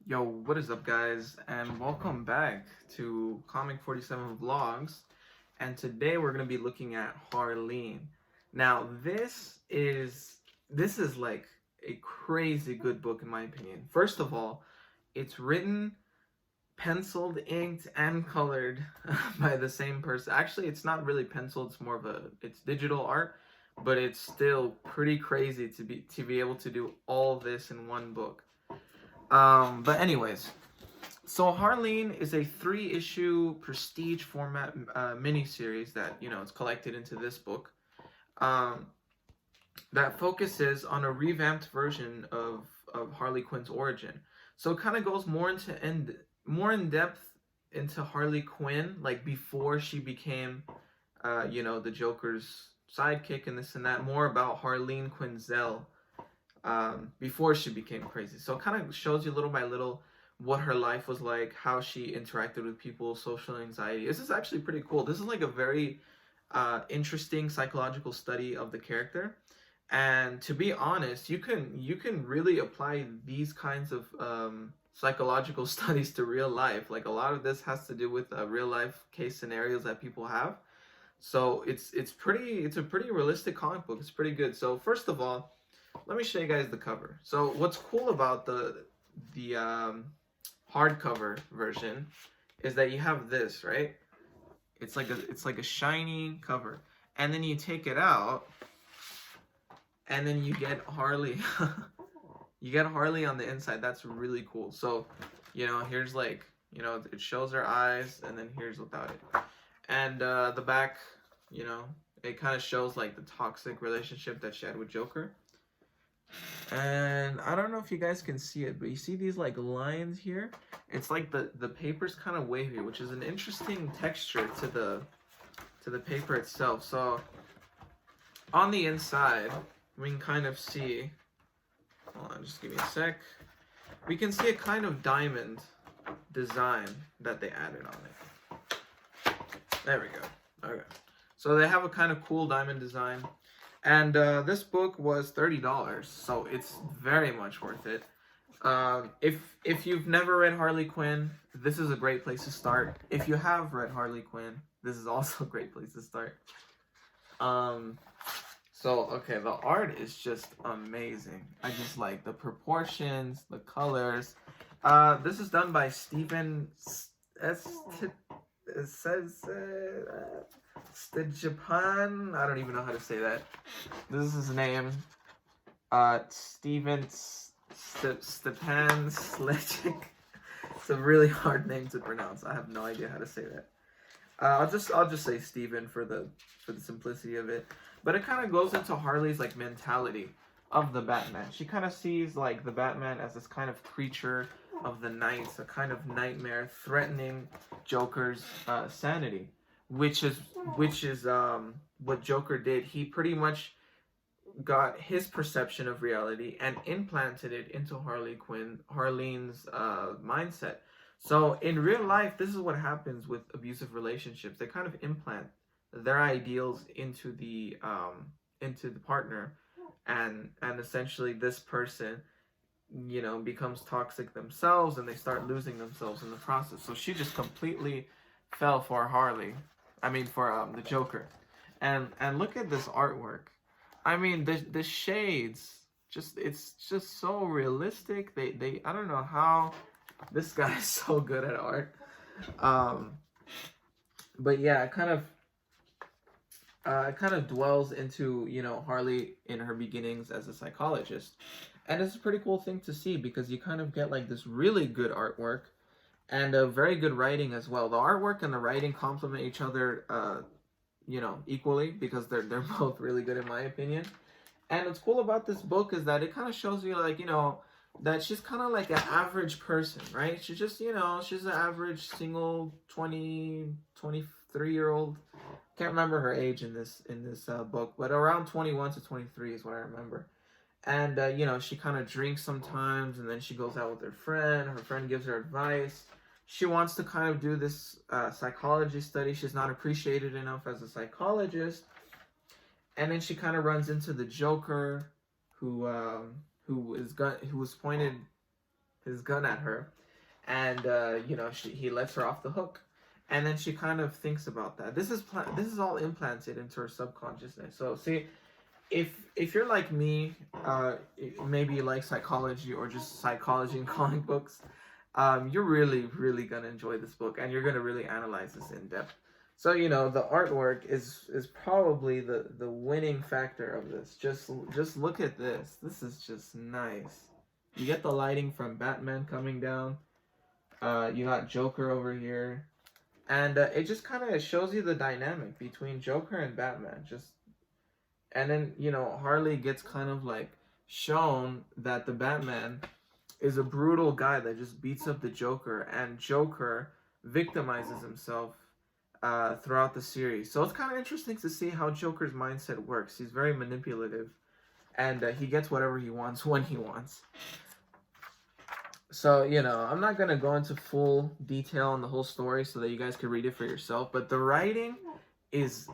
Yo, what is up, guys, and welcome back to comic47vlogs. And today we're going to be looking at Harleen. Now, this is like a crazy good book in my opinion. First of all, it's written, penciled, inked, and colored by the same person. Actually, it's not really penciled, it's more of it's digital art, but it's still pretty crazy to be able to do all this in one book. But anyways, so Harleen is a 3-issue prestige format miniseries that, it's collected into this book, um, that focuses on a revamped version of Harley Quinn's origin. So it kind of goes more in depth into Harley Quinn, like before she became, the Joker's sidekick and this and that, more about Harleen Quinzel, before she became crazy. So it kind of shows you little by little what her life was like, how she interacted with people, social anxiety. This is actually pretty cool. This is like a very interesting psychological study of the character. And to be honest, you can really apply these kinds of psychological studies to real life. Like a lot of this has to do with real life case scenarios that people have. So it's a pretty realistic comic book. It's pretty good. So first of all, let me show you guys the cover. So what's cool about the hardcover version is that you have this, right? It's like a shiny cover, and then you take it out, and then you get Harley. You get Harley on the inside. That's really cool. So, here's like, it shows her eyes, and then here's without it, and the back, it kind of shows like the toxic relationship that she had with Joker. And I don't know if you guys can see it, but you see these like lines here? It's like the paper's kind of wavy, which is an interesting texture to the paper itself. So on the inside, we can kind of see, hold on, just give me a sec. We can see a kind of diamond design that they added on it. There we go. Okay. So they have a kind of cool diamond design. And this book was $30, so it's very much worth it. If you've never read Harley Quinn, this is a great place to start. If you have read Harley Quinn, this is also a great place to start. Okay, the art is just amazing. I just like the proportions, the colors. This is done by Steven Japan. I don't even know how to say that. This is his name. Steven Stepan Slechik. It's a really hard name to pronounce. I have no idea how to say that. I'll just say Steven for the simplicity of it. But it kind of goes into Harley's like mentality of the Batman. She kind of sees like the Batman as this kind of creature of the night, a kind of nightmare threatening Joker's sanity. Which is what Joker did. He pretty much got his perception of reality and implanted it into Harleen's mindset. So in real life, this is what happens with abusive relationships. They kind of implant their ideals into the partner, and essentially this person, becomes toxic themselves, and they start losing themselves in the process. So she just completely fell for for the Joker. And look at this artwork. I mean, the shades, it's just so realistic. They I don't know how this guy is so good at art. But yeah, it kind of dwells into, Harley in her beginnings as a psychologist. And it's a pretty cool thing to see, because you kind of get like this really good artwork and a very good writing as well. The artwork and the writing complement each other, equally, because they're both really good in my opinion. And what's cool about this book is that it kind of shows you like, that she's kind of like an average person, right? She's just, she's an average single 23-year-old. Can't remember her age in this book, but around 21 to 23 is what I remember. And she kind of drinks sometimes, and then she goes out with her friend. Her friend gives her advice. She wants to kind of do this psychology study. She's not appreciated enough as a psychologist. And then she kind of runs into the Joker, who was pointed his gun at her, and he lets her off the hook, and then she kind of thinks about that. This is all implanted into her subconsciousness. So see, if you're like me, maybe you like psychology or just psychology in comic books, you're really gonna enjoy this book, and you're gonna really analyze this in depth. So the artwork is probably the winning factor of this. Just look at this. This is just nice. You get the lighting from Batman coming down. You got Joker over here, and it just kind of shows you the dynamic between Joker and Batman. And then Harley gets kind of like shown that the Batman is a brutal guy that just beats up the Joker, and Joker victimizes himself throughout the series. So it's kind of interesting to see how Joker's mindset works. He's very manipulative, and he gets whatever he wants when he wants. So, I'm not going to go into full detail on the whole story so that you guys can read it for yourself, but the writing is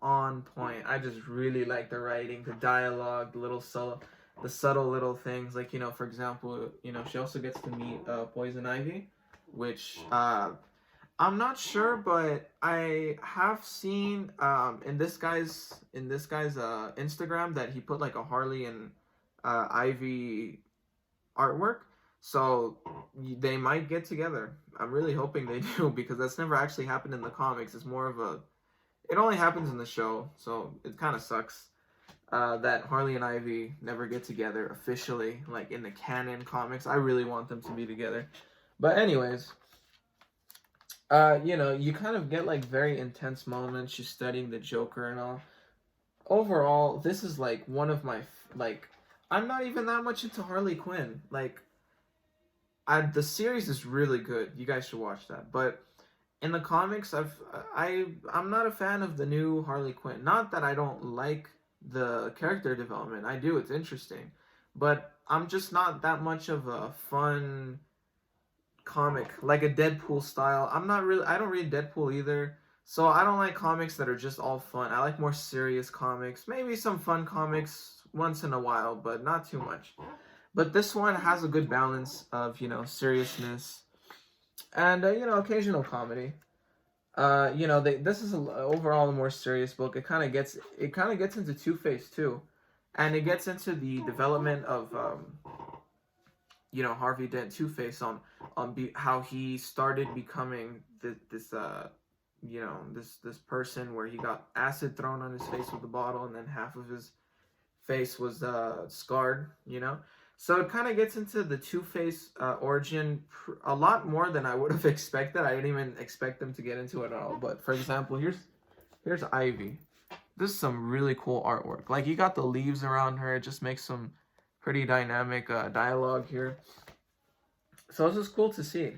on point. I just really like the writing, the dialogue, the subtle little things. Like, for example, she also gets to meet Poison Ivy, which I'm not sure, but I have seen in this guy's Instagram that he put like a Harley and Ivy artwork. So they might get together. I'm really hoping they do, because that's never actually happened in the comics. It's more of it only happens in the show, so it kind of sucks that Harley and Ivy never get together officially, like in the canon comics. I really want them to be together. But anyways, you kind of get like very intense moments. She's studying the Joker and all. Overall, this is like one of my I'm not even that much into Harley Quinn. Like, the series is really good. You guys should watch that. But in the comics, I'm not a fan of the new Harley Quinn. Not that I don't like the character development. I do. It's interesting. But I'm just not that much of a fun comic, like a Deadpool style. I don't read Deadpool either. So I don't like comics that are just all fun. I like more serious comics. Maybe some fun comics once in a while, but not too much. But this one has a good balance of, seriousness and, occasional comedy. This is overall a more serious book. It kind of gets into Two-Face too. And it gets into the development of, Harvey Dent Two-Face on how he started becoming this person where he got acid thrown on his face with a bottle, and then half of his face was scarred, So it kind of gets into the Two-Face origin a lot more than I would have expected. I didn't even expect them to get into it at all. But for example, here's Ivy. This is some really cool artwork. Like, you got the leaves around her. It just makes some pretty dynamic dialogue here. So this is cool to see.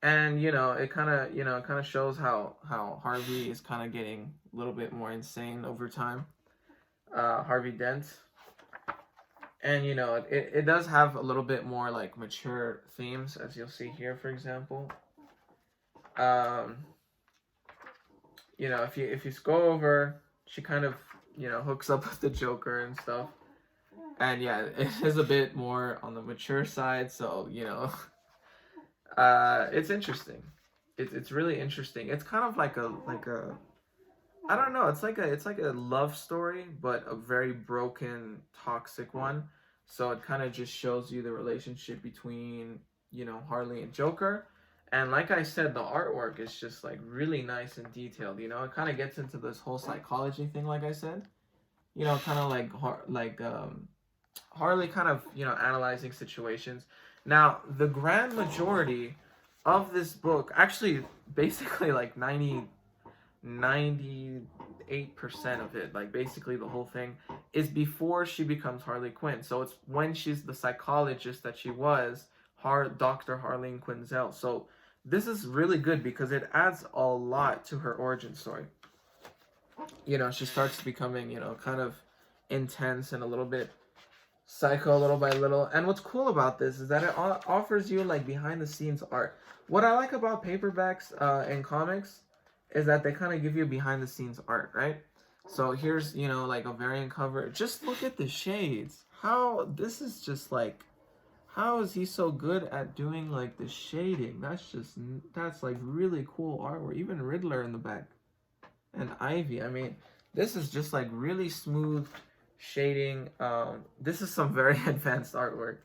And it kind of shows how Harvey is kind of getting a little bit more insane over time. Harvey Dent. And, it does have a little bit more, like, mature themes, as you'll see here, for example. If you scroll over, she kind of, hooks up with the Joker and stuff. And, yeah, it is a bit more on the mature side, so, it's interesting. It's really interesting. It's kind of like a I don't know, it's like a love story, but a very broken, toxic one. So it kind of just shows you the relationship between, Harley and Joker. And like I said, the artwork is just like really nice and detailed, It kind of gets into this whole psychology thing, like I said. Kind of like Harley kind of, analyzing situations. Now, the grand majority of this book, actually basically like 98% of it, like basically the whole thing, is before she becomes Harley Quinn. So it's when she's the psychologist that she was, Dr. Harleen Quinzel. So this is really good because it adds a lot to her origin story. She starts becoming, kind of intense and a little bit psycho little by little. And what's cool about this is that it offers you like behind the scenes art. What I like about paperbacks and comics is that they kind of give you behind the scenes art, right? So here's, like a variant cover. Just look at the shades. This is just like, How is he so good at doing like the shading? That's like really cool artwork. Even Riddler in the back and Ivy. I mean, this is just like really smooth shading. This is some very advanced artwork.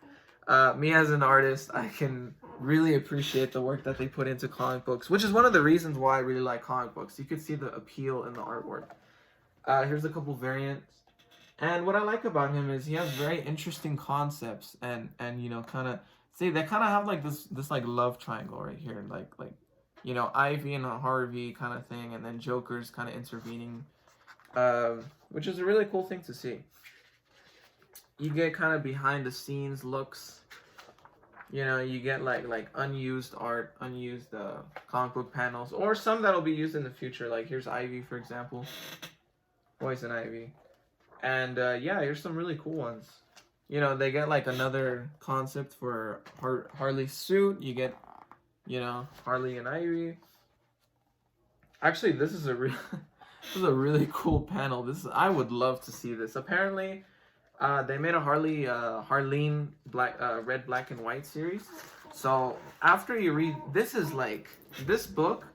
Me as an artist, I can really appreciate the work that they put into comic books, which is one of the reasons why I really like comic books. You can see the appeal in the artwork. Here's a couple variants. And what I like about him is he has very interesting concepts and you know kind of see they kind of have like this like love triangle right here like you know Ivy and Harvey kind of thing, and then Joker's kind of intervening, which is a really cool thing to see. You get kind of behind the scenes looks. You know, you get like unused art, unused comic book panels, or some that'll be used in the future. Like here's Ivy, for example, Poison Ivy. And yeah, here's some really cool ones. You know, they get like another concept for Harley's suit. You get, you know, Harley and Ivy. Actually, this is a this is a really cool panel. I would love to see this. Apparently, they made a Harleen red, black, and white series. So after you read, this book.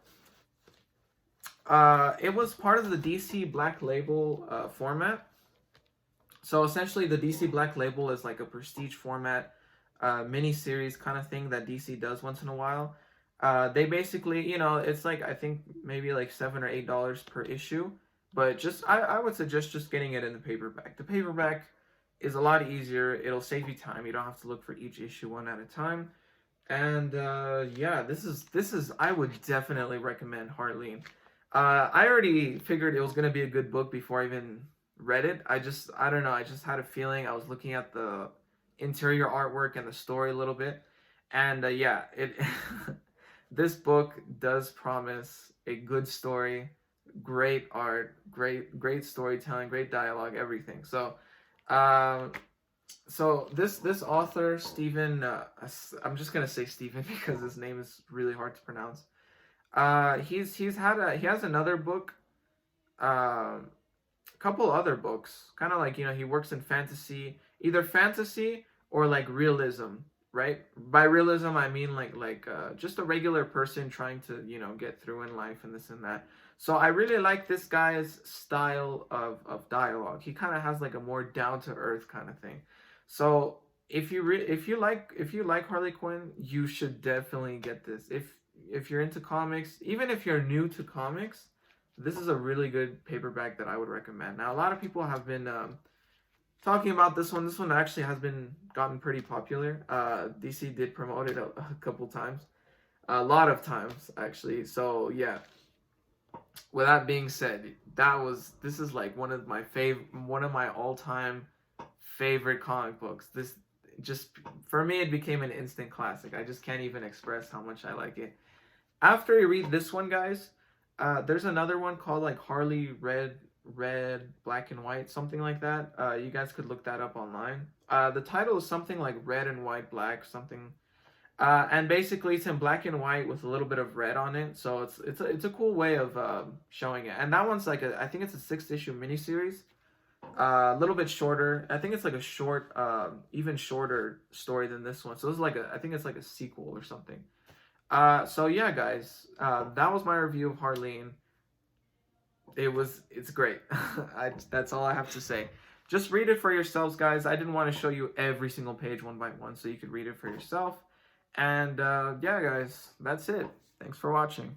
It was part of the DC Black Label format. So essentially, the DC Black Label is like a prestige format, miniseries kind of thing that DC does once in a while. They basically, you know, it's like I think maybe like $7 or $8 per issue, but I would suggest just getting it in the paperback. The paperback is a lot easier. It'll save you time. You don't have to look for each issue one at a time. And yeah, this is I would definitely recommend Harleen. I already figured it was gonna be a good book before I even read it. I don't know, I just had a feeling. I was looking at the interior artwork and the story a little bit, and yeah, it this book does promise a good story, great art, great storytelling, great dialogue, everything. So this author Stephen, I'm just gonna say Stephen because his name is really hard to pronounce. He has another book, couple other books, kind of like, you know, he works in fantasy, either fantasy or like realism, right? By realism I mean like just a regular person trying to, you know, get through in life and this and that. So I really like this guy's style of dialogue. He kind of has like a more down to earth kind of thing. So if you like Harley Quinn, you should definitely get this. If you're into comics, even if you're new to comics, this is a really good paperback that I would recommend. Now, a lot of people have been talking about this one. This one actually has gotten pretty popular. DC did promote it a couple times, a lot of times actually. So yeah. With that being said, this is like one of my all-time favorite comic books. This just for me, it became an instant classic. I just can't even express how much I like it. After you read this one, guys, there's another one called like Harley Red, Black and White, something like that. You guys could look that up online. The title is something like Red and White, Black, something. And basically it's in black and white with a little bit of red on it. So it's a cool way of showing it. And that one's like I think it's a 6-issue miniseries. A little bit shorter. I think it's like a short, even shorter story than this one. So it's like I think it's like a sequel or something. So yeah, guys, that was my review of Harleen. It's great. That's all I have to say. Just read it for yourselves, guys. I didn't want to show you every single page one by one, so you could read it for yourself. And yeah, guys, that's it. Thanks for watching.